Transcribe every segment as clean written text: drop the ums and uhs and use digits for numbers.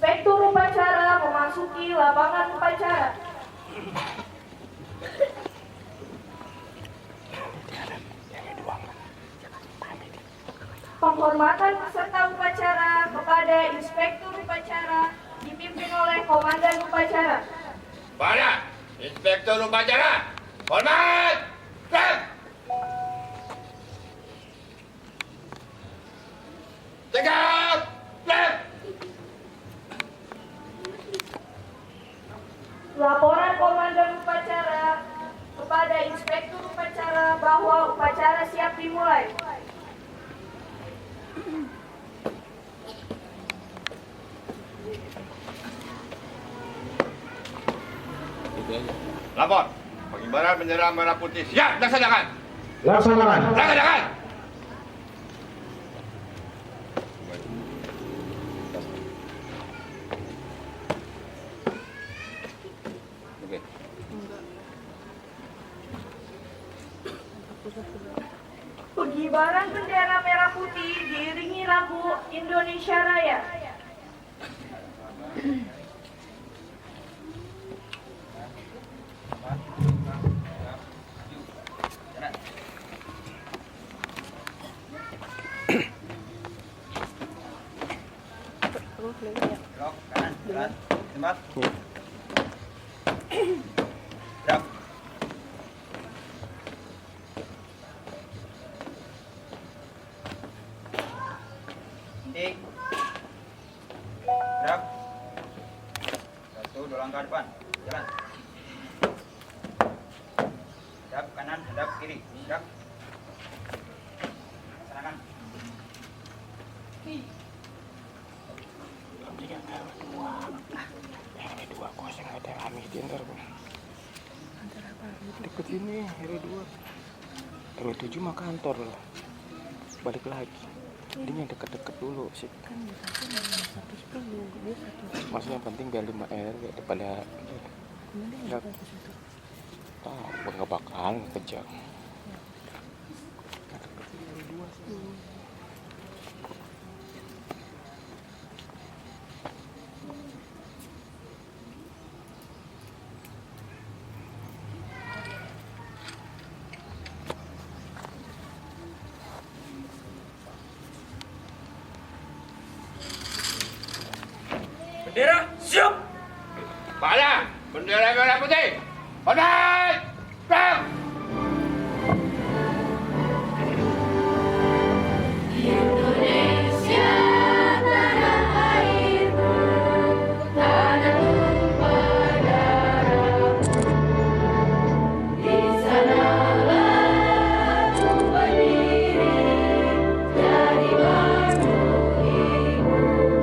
Inspektur upacara memasuki lapangan upacara. Penghormatan peserta upacara kepada Inspektur upacara dipimpin oleh Komandan upacara. Para Inspektur upacara, hormat! Gerak! Tegak! Gerak! Laporan Komandan upacara kepada Inspektur upacara bahwa upacara siap dimulai. Lapor, pengibaran bendera merah putih siap dilaksanakan. Laksanakan. Laksanakan. Pengibaran bendera merah putih diiringi lagu Indonesia Raya. Blok kanan, jalan, tembak. Gerak. Intik. Gerak. Satu, dua langkah depan. Jalan. Hadap kanan, hadap kiri. Gerak. Laksanakan. Ini 2 kosong ada Amis di antar bang. Deket ini RW 2. RW 7 mah kantor lah. Balik lagi. Ini yang deket-deket dulu sih. Maksudnya yang penting biar 5 RW daripada nggak tahu nggak bakalan kejar. Bendera siap. Para bendera merah putih, hormat! Gerak! Indonesia tanah airku, tanah tumpah darahku. Di sanalah ku berdiri, jadi batu ibuku.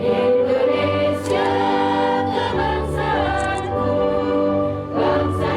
Indonesia kebangsaanku, bangsa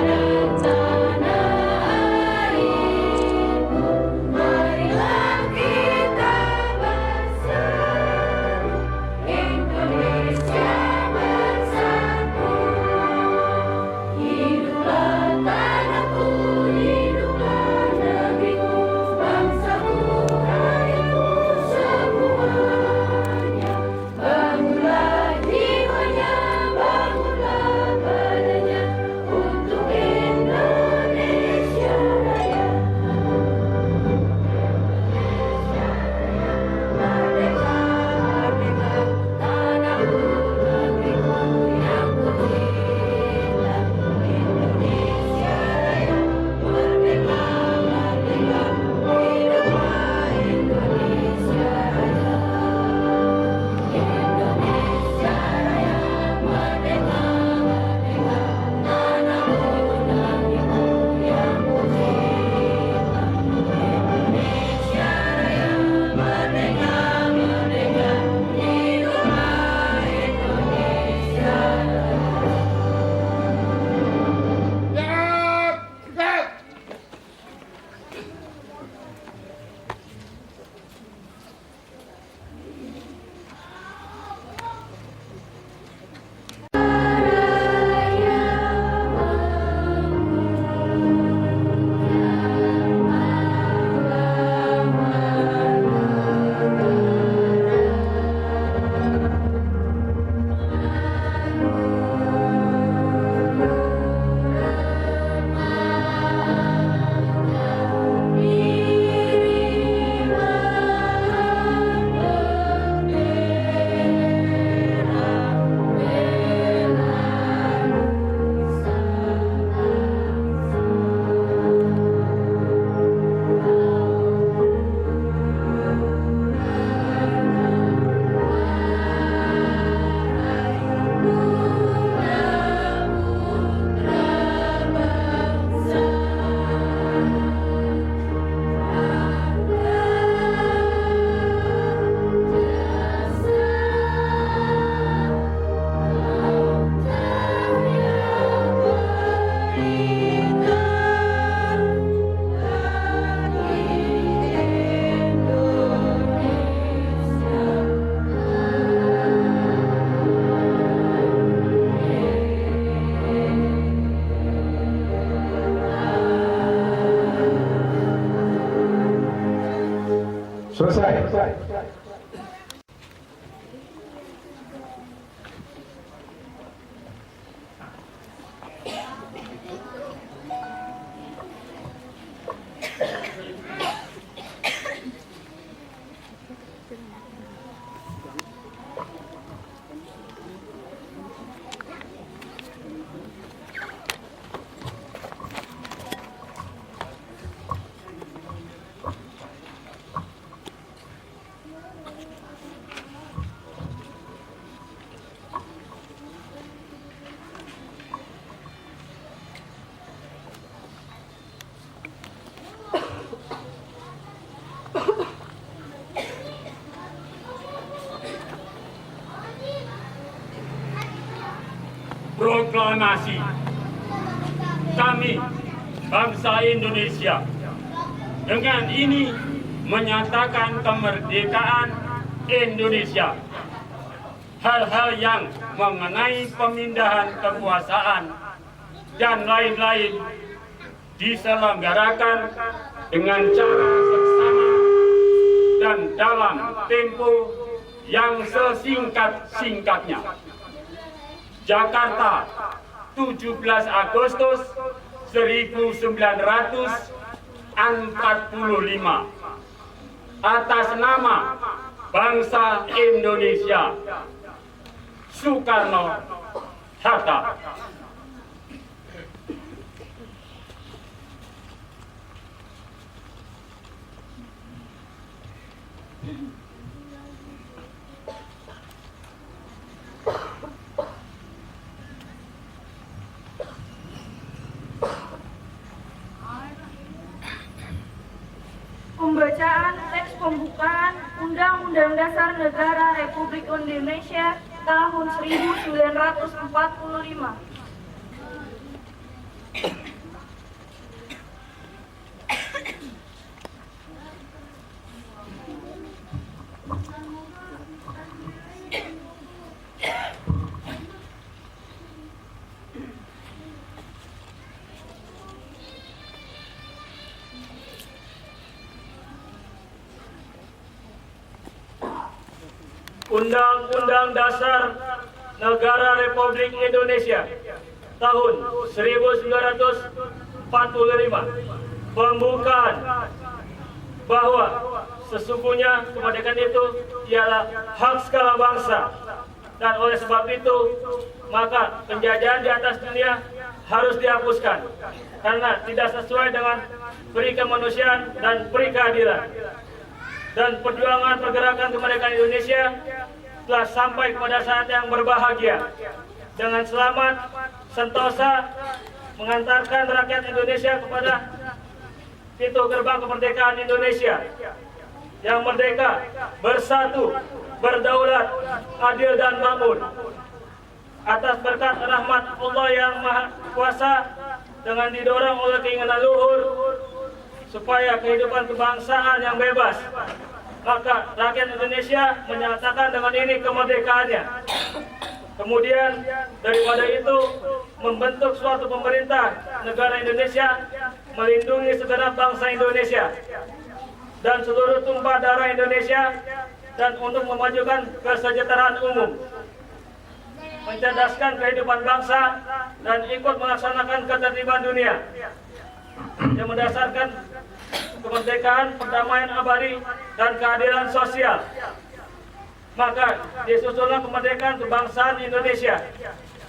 Selesai. Proklamasi kami bangsa Indonesia dengan ini menyatakan kemerdekaan Indonesia. Hal-hal yang mengenai pemindahan kekuasaan dan lain-lain diselenggarakan dengan cara seksama dan dalam tempo yang sesingkat-singkatnya. Jakarta, 17 Agustus 1945. Atas nama bangsa Indonesia, Soekarno-Hatta. Pembacaan teks pembukaan Undang-Undang Dasar Negara Republik Indonesia tahun 1945. Undang-Undang Dasar Negara Republik Indonesia tahun 1945 pembukaan bahwa sesungguhnya kemerdekaan itu ialah hak segala bangsa, dan oleh sebab itu maka penjajahan di atas dunia harus dihapuskan karena tidak sesuai dengan peri kemanusiaan dan peri keadilan. Dan perjuangan pergerakan kemerdekaan Indonesia telah sampai kepada saat yang berbahagia. Dengan selamat, sentosa, mengantarkan rakyat Indonesia kepada pintu gerbang kemerdekaan Indonesia yang merdeka, bersatu, berdaulat, adil dan makmur. Atas berkat rahmat Allah yang Maha Kuasa, dengan didorong oleh keinginan luhur supaya kehidupan kebangsaan yang bebas, maka rakyat Indonesia menyatakan dengan ini kemerdekaannya. Kemudian daripada itu membentuk suatu pemerintah negara Indonesia melindungi segenap bangsa Indonesia dan seluruh tumpah darah Indonesia, dan untuk memajukan kesejahteraan umum, mencerdaskan kehidupan bangsa, dan ikut melaksanakan ketertiban dunia yang mendasarkan kemerdekaan, perdamaian abadi, dan keadilan sosial. Maka disusunlah kemerdekaan kebangsaan Indonesia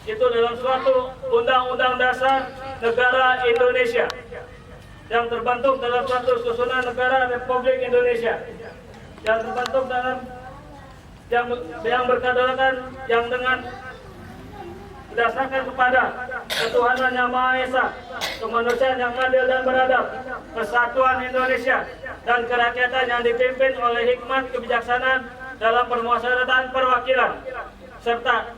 itu dalam suatu Undang-Undang Dasar Negara Indonesia yang terbentuk dalam suatu susunan negara Republik Indonesia yang terbentuk dalam yang berkedaulatan, yang dengan berdasarkan kepada ketuhanan yang Maha Esa, kemanusiaan yang adil dan beradab, persatuan Indonesia, dan kerakyatan yang dipimpin oleh hikmat kebijaksanaan dalam permusyawaratan perwakilan, serta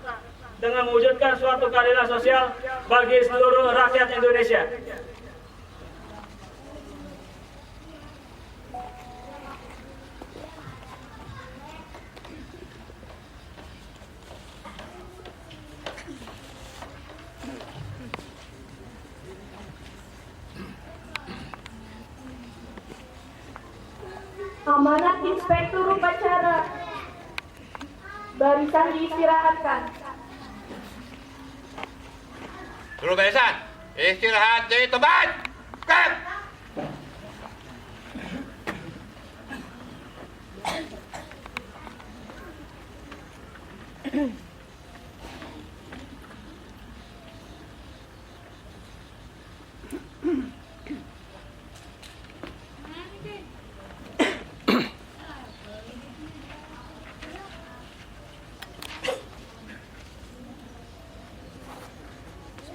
dengan mewujudkan suatu keadilan sosial bagi seluruh rakyat Indonesia. Amanat Inspektur Upacara. Barisan diistirahatkan. Suruh barisan. Istirahat di tempat. Step.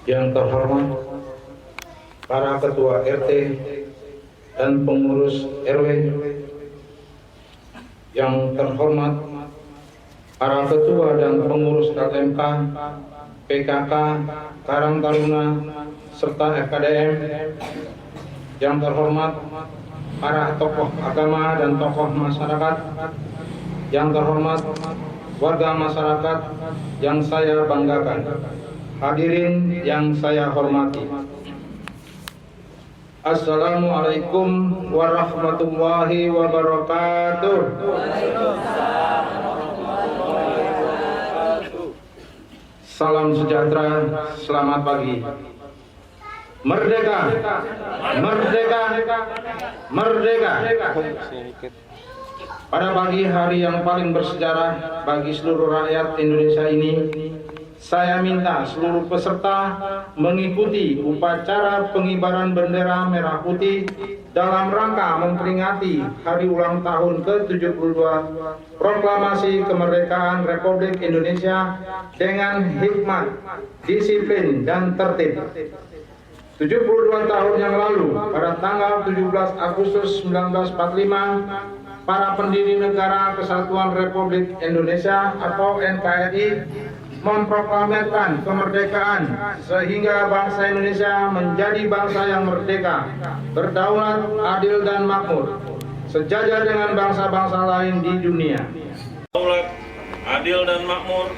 Yang terhormat para ketua RT dan pengurus RW, yang terhormat para ketua dan pengurus LMK, PKK, Karang Taruna, serta FKDM, yang terhormat para tokoh agama dan tokoh masyarakat, yang terhormat warga masyarakat yang saya banggakan. Hadirin yang saya hormati, Assalamualaikum warahmatullahi wabarakatuh. Salam sejahtera, selamat pagi. Merdeka, merdeka, merdeka. Pada pagi hari yang paling bersejarah bagi seluruh rakyat Indonesia ini, saya minta seluruh peserta mengikuti upacara pengibaran bendera merah putih dalam rangka memperingati hari ulang tahun ke-72 Proklamasi Kemerdekaan Republik Indonesia dengan hikmat, disiplin, dan tertib. 72 tahun yang lalu, pada tanggal 17 Agustus 1945, para pendiri Negara Kesatuan Republik Indonesia atau NKRI memproklamirkan kemerdekaan sehingga bangsa Indonesia menjadi bangsa yang merdeka, berdaulat, adil, dan makmur, sejajar dengan bangsa-bangsa lain di dunia. Berdaulat, adil, dan makmur,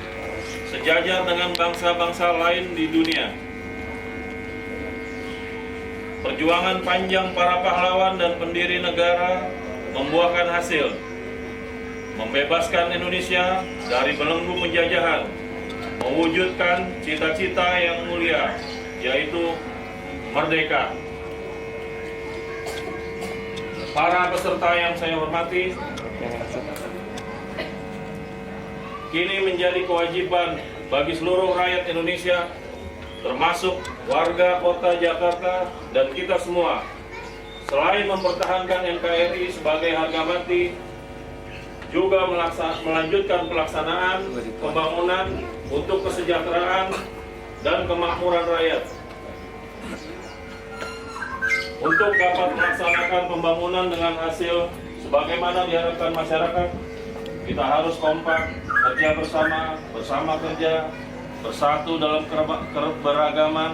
sejajar dengan bangsa-bangsa lain di dunia. Perjuangan panjang para pahlawan dan pendiri negara membuahkan hasil, membebaskan Indonesia dari belenggu penjajahan, mewujudkan cita-cita yang mulia, yaitu merdeka. Para peserta yang saya hormati, kini menjadi kewajiban bagi seluruh rakyat Indonesia, termasuk warga kota Jakarta dan kita semua, selain mempertahankan NKRI sebagai harga mati, juga melanjutkan pelaksanaan pembangunan untuk kesejahteraan dan kemakmuran rakyat. Untuk dapat melaksanakan pembangunan dengan hasil sebagaimana diharapkan masyarakat, kita harus kompak, kerja bersama kerja, bersatu dalam keberagaman,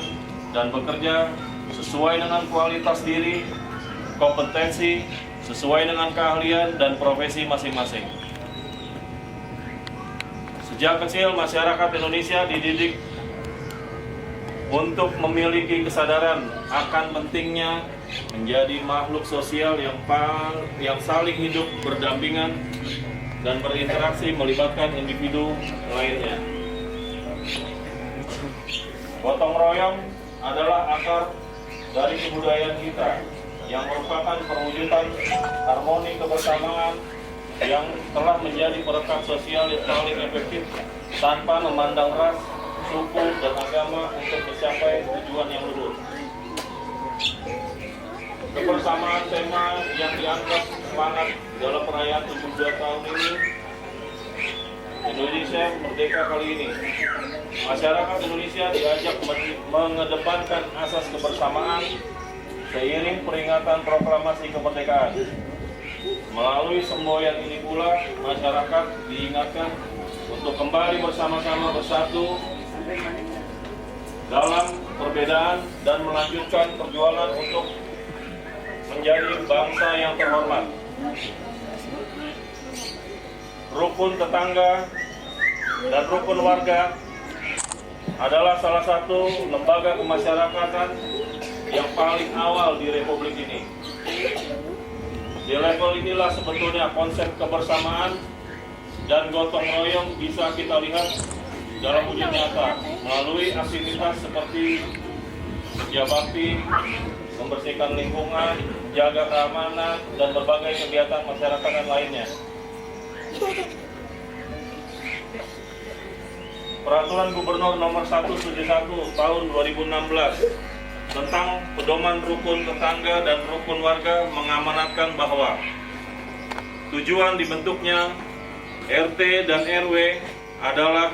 dan bekerja sesuai dengan kualitas diri, kompetensi, sesuai dengan keahlian dan profesi masing-masing. Sejak kecil masyarakat Indonesia dididik untuk memiliki kesadaran akan pentingnya menjadi makhluk sosial yang saling hidup berdampingan dan berinteraksi melibatkan individu lainnya. Gotong royong adalah akar dari kebudayaan kita yang merupakan perwujudan harmoni kebersamaan yang telah menjadi perekat sosial yang paling efektif tanpa memandang ras, suku, dan agama untuk mencapai tujuan yang lurus. Kebersamaan tema yang diangkat semangat dalam perayaan 72 tahun ini, Indonesia Merdeka kali ini. Masyarakat Indonesia diajak mengedepankan asas kebersamaan seiring peringatan proklamasi kemerdekaan. Melalui semboyan ini pula, masyarakat diingatkan untuk kembali bersama-sama bersatu dalam perbedaan dan melanjutkan perjuangan untuk menjadi bangsa yang terhormat. Rukun tetangga dan rukun warga adalah salah satu lembaga kemasyarakatan yang paling awal di Republik ini. Di Di level inilah sebetulnya konsep kebersamaan dan gotong royong bisa kita lihat dalam wujud nyata melalui aktivitas seperti kerja bakti, membersihkan lingkungan, jaga keamanan, dan berbagai kegiatan masyarakat dan lainnya. Peraturan Gubernur Nomor 171 Tahun 2016 tentang pedoman rukun tetangga dan rukun warga mengamanatkan bahwa tujuan dibentuknya RT dan RW adalah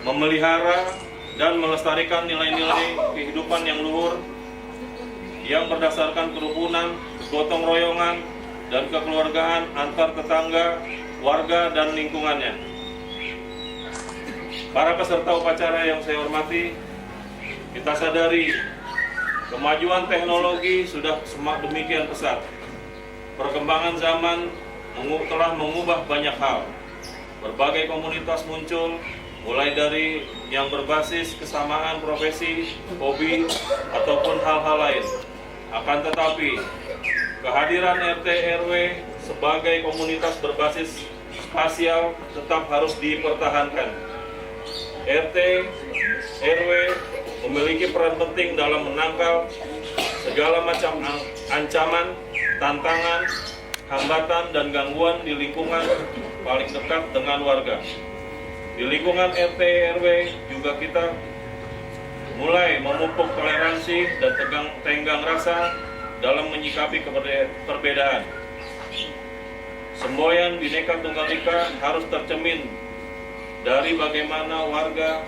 memelihara dan melestarikan nilai-nilai kehidupan yang luhur yang berdasarkan kerukunan, gotong royongan, dan kekeluargaan antar tetangga, warga, dan lingkungannya. Para peserta upacara yang saya hormati, kita sadari kemajuan teknologi sudah demikian pesat. Perkembangan zaman telah mengubah banyak hal. Berbagai komunitas muncul, mulai dari yang berbasis kesamaan profesi, hobi, ataupun hal-hal lain. Akan tetapi, kehadiran RT RW sebagai komunitas berbasis spasial tetap harus dipertahankan. RT RW memiliki peran penting dalam menangkal segala macam ancaman, tantangan, hambatan, dan gangguan di lingkungan paling dekat dengan warga. Di lingkungan RT RW juga kita mulai memupuk toleransi dan tenggang rasa dalam menyikapi perbedaan. Semboyan Bhinneka Tunggal Ika harus tercermin dari bagaimana warga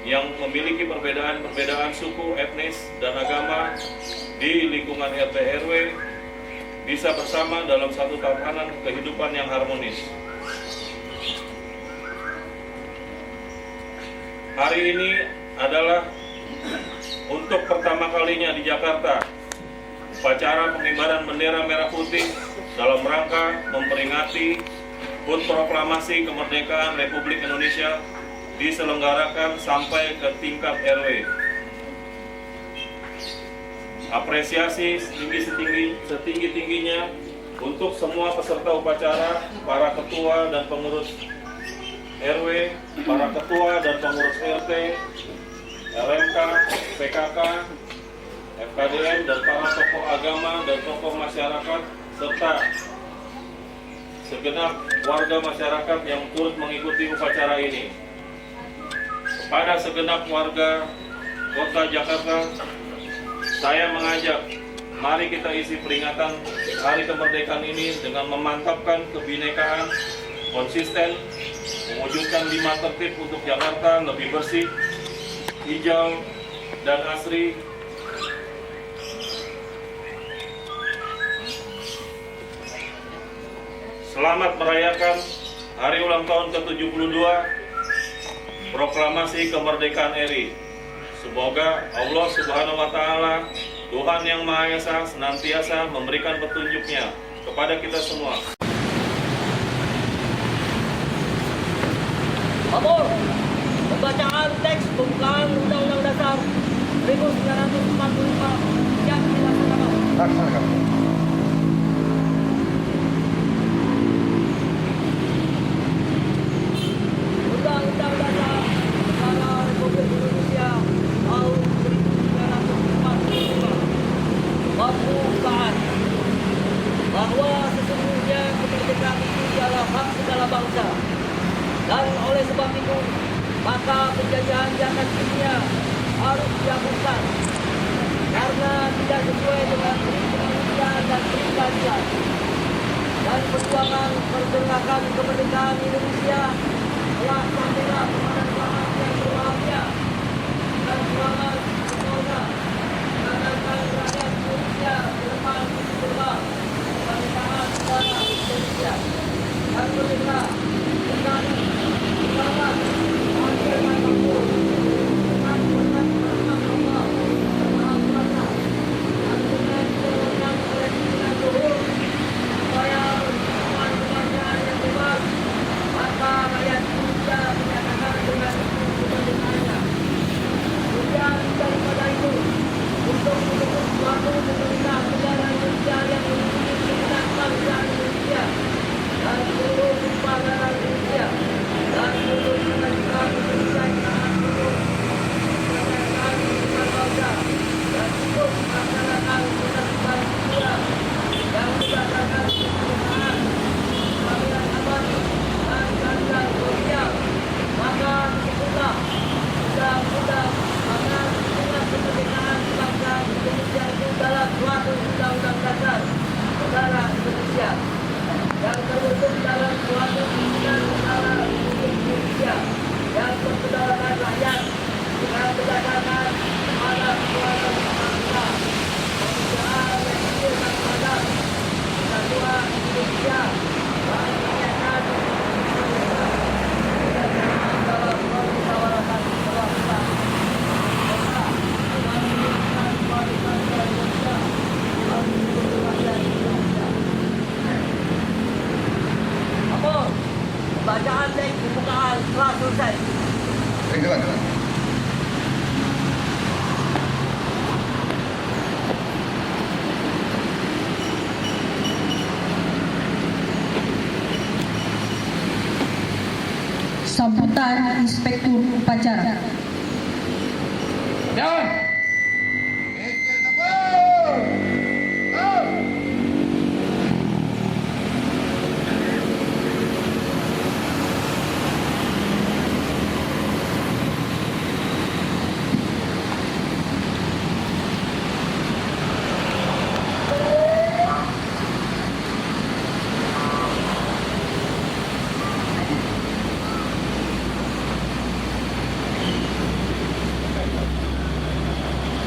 yang memiliki perbedaan suku, etnis, dan agama di lingkungan RT RW bisa bersama dalam satu tatanan kehidupan yang harmonis. Hari ini adalah untuk pertama kalinya di Jakarta upacara pengibaran bendera merah putih dalam rangka memperingati HUT Proklamasi Kemerdekaan Republik Indonesia diselenggarakan sampai ke tingkat RW. Apresiasi setinggi-tingginya untuk semua peserta upacara, para ketua dan pengurus RW, para ketua dan pengurus RT, LMK, PKK, FKDM, dan para tokoh agama dan tokoh masyarakat, serta segenap warga masyarakat yang turut mengikuti upacara ini. Kepada segenap warga Kota Jakarta, saya mengajak, mari kita isi peringatan Hari Kemerdekaan ini dengan memantapkan kebinekaan, konsisten, mewujudkan 5 tertib untuk Jakarta lebih bersih, hijau, dan asri. Selamat merayakan Hari Ulang Tahun ke-72 Proklamasi Kemerdekaan RI. Semoga Allah Subhanahu wa Ta'ala, Tuhan yang Maha Esa, senantiasa memberikan petunjuknya kepada kita semua. Amor, pembacaan teks pembukaan Undang-Undang Dasar 1945 yang dilaksanakan. Laksanakan. Undang-Undang Dasar Negara Republik Indonesia tahun 1945 membukaan bahwa sesungguhnya kemerdekaan itu adalah hak segala bangsa, dan oleh sebab itu maka penjajahan di atas dunia harus dihapuskan karena tidak sesuai dengan prinsip kemanusiaan dan prinsip keadilan. Dan perjuangan pergerakan kemerdekaan Indonesia telah sampailah kepada zaman yang berbahagia dan selamat semoga mengadakan rakyat Indonesia ke depan berkembang kemerdekaan negara Indonesia dan merdeka dengan selamat akhir makmur dengan berkat rahmat Allah yang Maha Kuasa dan dengan kewenangan oleh pimpinan luhur supaya bersamaan kemerdekaan yang bebas, maka rakyat Indonesia menyatakan dengan itu kemerdekaannya. Kemudian daripada itu, untuk mendukung suatu pemerintah negara Indonesia yang memiliki kebenaran Bacaan teks pembukaan telah selesai. Sambutan Inspektur Upacara.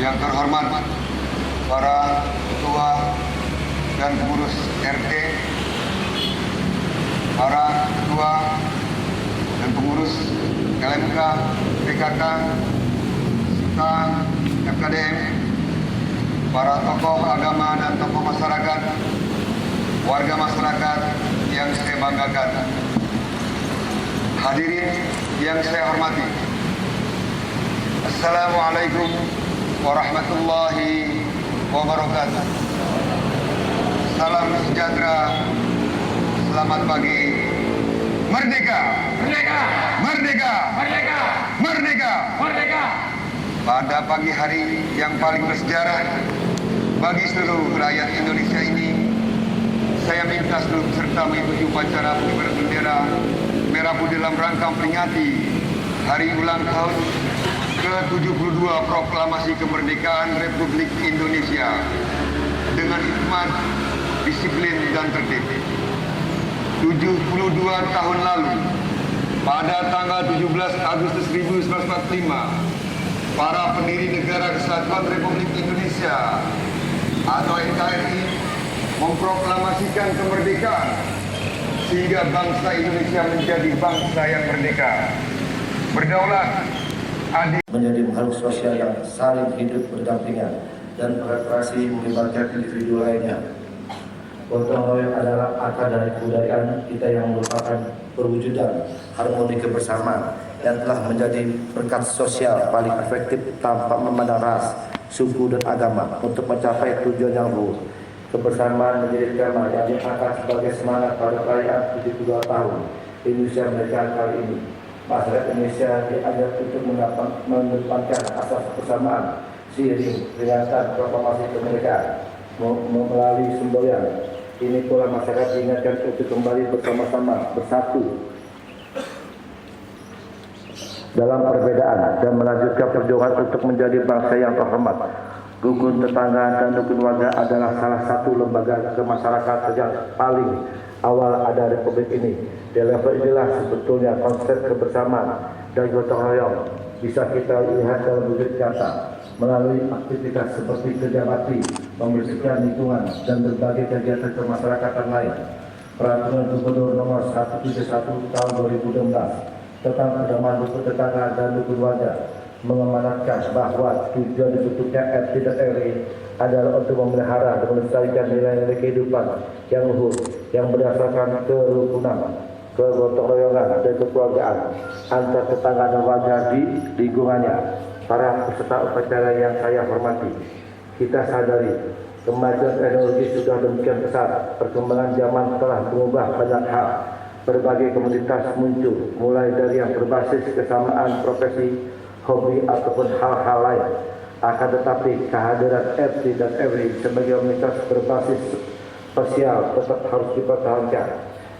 Yang terhormat para ketua dan pengurus RT, para ketua dan pengurus LMK, PKK, serta FKDM, para tokoh agama dan tokoh masyarakat, warga masyarakat yang saya banggakan. Hadirin yang saya hormati, Assalamualaikum warahmatullahi wabarakatuh. Salam sejahtera, selamat pagi. Merdeka! Merdeka! Merdeka! Merdeka! Merdeka! Merdeka! Pada pagi hari yang paling bersejarah bagi seluruh rakyat Indonesia ini, saya minta seluruh peserta mengikuti upacara pengibaran bendera merah putih dalam rangka memperingati hari ulang tahun ke-72 Proklamasi Kemerdekaan Republik Indonesia dengan hikmat, disiplin, dan tertib. 72 tahun lalu, pada tanggal 17 Agustus 1945, para pendiri Negara Kesatuan Republik Indonesia atau NKRI memproklamasikan kemerdekaan sehingga bangsa Indonesia menjadi bangsa yang merdeka, berdaulat, menjadi makhluk sosial yang saling hidup berdampingan dan bereaksi melibatkan individu lainnya. Gotong royong adalah akar dari kebudayaan kita yang merupakan perwujudan harmoni kebersamaan yang telah menjadi berkat sosial paling efektif tanpa memandang ras, suku, dan agama untuk mencapai tujuan yang luhur. Kebersamaan menjadi tema yang diangkat sebagai semangat pada perayaan 72 tahun Indonesia Merdeka kali ini. Masyarakat Indonesia diajak untuk mengedepankan asas kebersamaan seiring peringatan proklamasi kemerdekaan melalui semboyan. Ini pula masyarakat diingatkan untuk kembali bersama-sama bersatu dalam perbedaan dan melanjutkan perjuangan untuk menjadi bangsa yang terhormat. Rukun tetangga dan rukun warga adalah salah satu lembaga kemasyarakatan yang paling awal ada Republik ini. Di level inilah sebetulnya konsep kebersamaan dan gotong royong bisa kita lihat dalam wujud nyata melalui aktivitas seperti kerja bakti, membersihkan lingkungan, dan berbagai kegiatan kemasyarakatan lain. Peraturan Gubernur Nomor 171 Tahun 2016 tentang pedoman rukun tetangga dan rukun warga mengamanatkan bahwa tujuan dibentuknya RT dan RW adalah untuk memelihara dan melestarikan nilai-nilai kehidupan yang luhur yang berdasarkan kerukunan, kegotong royongan, dan kekeluargaan antar tetangga dan warga di lingkungannya. Para peserta upacara yang saya hormati, kita sadari kemajuan teknologi sudah demikian pesat, perkembangan zaman telah mengubah banyak hal. Berbagai komunitas muncul, mulai dari yang berbasis kesamaan profesi, hobi, ataupun hal-hal lain. Akan tetapi kehadiran RT dan RW sebagai komunitas berbasis sosial tetap harus dipertahankan.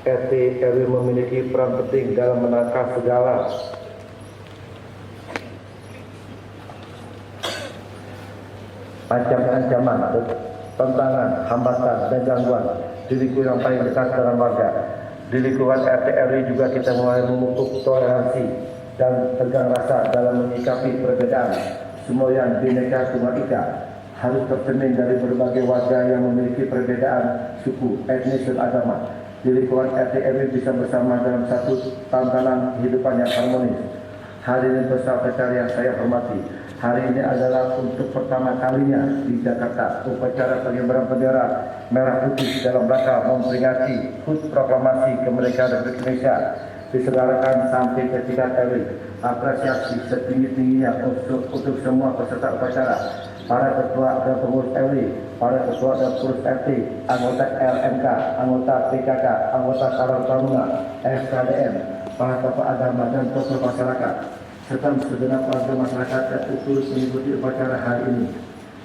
RT RW memiliki peran penting dalam menangkal segala macam ancaman, tantangan, hambatan, dan gangguan di lingkungan yang paling dekat dengan warga. Di lingkungan RT RW juga kita mulai memupuk toleransi dan tegang rasa dalam menyikapi perbedaan. Semua yang Bhinneka Tunggal Ika harus tercermin dari berbagai warga yang memiliki perbedaan suku, etnis, dan agama. Di lingkungan RT RW bisa bersama dalam satu tantangan kehidupan yang harmonis. Hadirin peserta acara yang saya hormati, hari ini adalah untuk pertama kalinya di Jakarta upacara pengibaran bendera merah putih dalam rangka memperingati HUT Proklamasi Kemerdekaan Republik Indonesia disegerakan sampai ke tingkat RW. Apresiasi setinggi-tingginya untuk semua peserta upacara, para ketua dan pengurus RW, para ketua dan pengurus RT, anggota LMK, anggota PKK, anggota Karang Taruna, FKDM, para tokoh agama dan tokoh masyarakat, serta segenap warga masyarakat yang turut mengikuti upacara hari ini.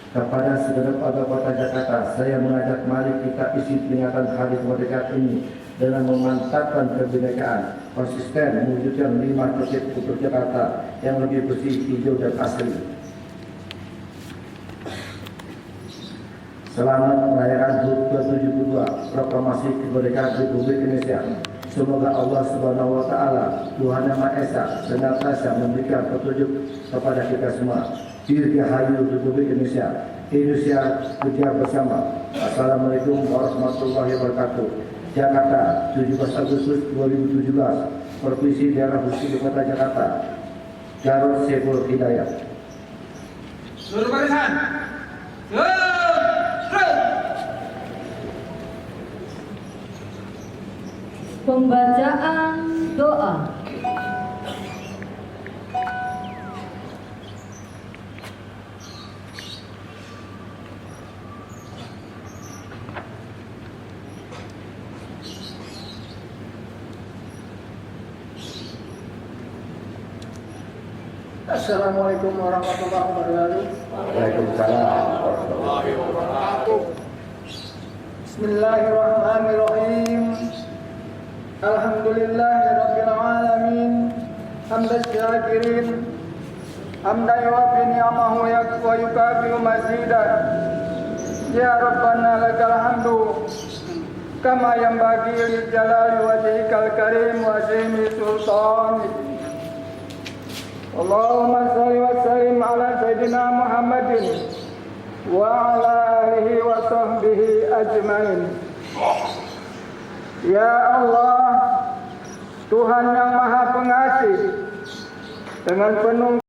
Kepada segenap warga Kota Jakarta, saya mengajak mari kita isi peringatan Hari Kemerdekaan ini dengan memantapkan kebinekaan, konsisten mewujudkan 5 titik untuk Jakarta yang lebih bersih, hijau dan asri. Selamat merayakan HUT ke-72, Proklamasi Kemerdekaan Republik Indonesia. Semoga Allah Subhanahu wa Ta'ala, Tuhan Yang Maha Esa, senantiasa memberikan petunjuk kepada kita semua. Dirgahayu Republik Indonesia. Indonesia kerja bersama. Assalamualaikum warahmatullahi wabarakatuh. Jakarta, 17 Agustus 2017, Provinsi Daerah Khusus Ibu Kota Jakarta. Jarod Saiful Hidayat. Seluruh barisan. Pembacaan doa. Assalamualaikum warahmatullahi wabarakatuh. Waalaikumsalam warahmatullahi wabarakatuh. Bismillahirrahmanirrahim. Alhamdulillahirabbil alamin. Hamdan syakirin. Hamdan yuwafi ni'amahu wa yukafi'u mazidah. Ya Rabbana lakal hamdu kama yanbaghi li jalali wajhikal karim wa azimi sultanik. Allahumma salli wa sallim ala Sayyidina Muhammadin wa ala alihi wa sahbihi ajmain. Ya Allah, Tuhan yang Maha Pengasih, dengan penuh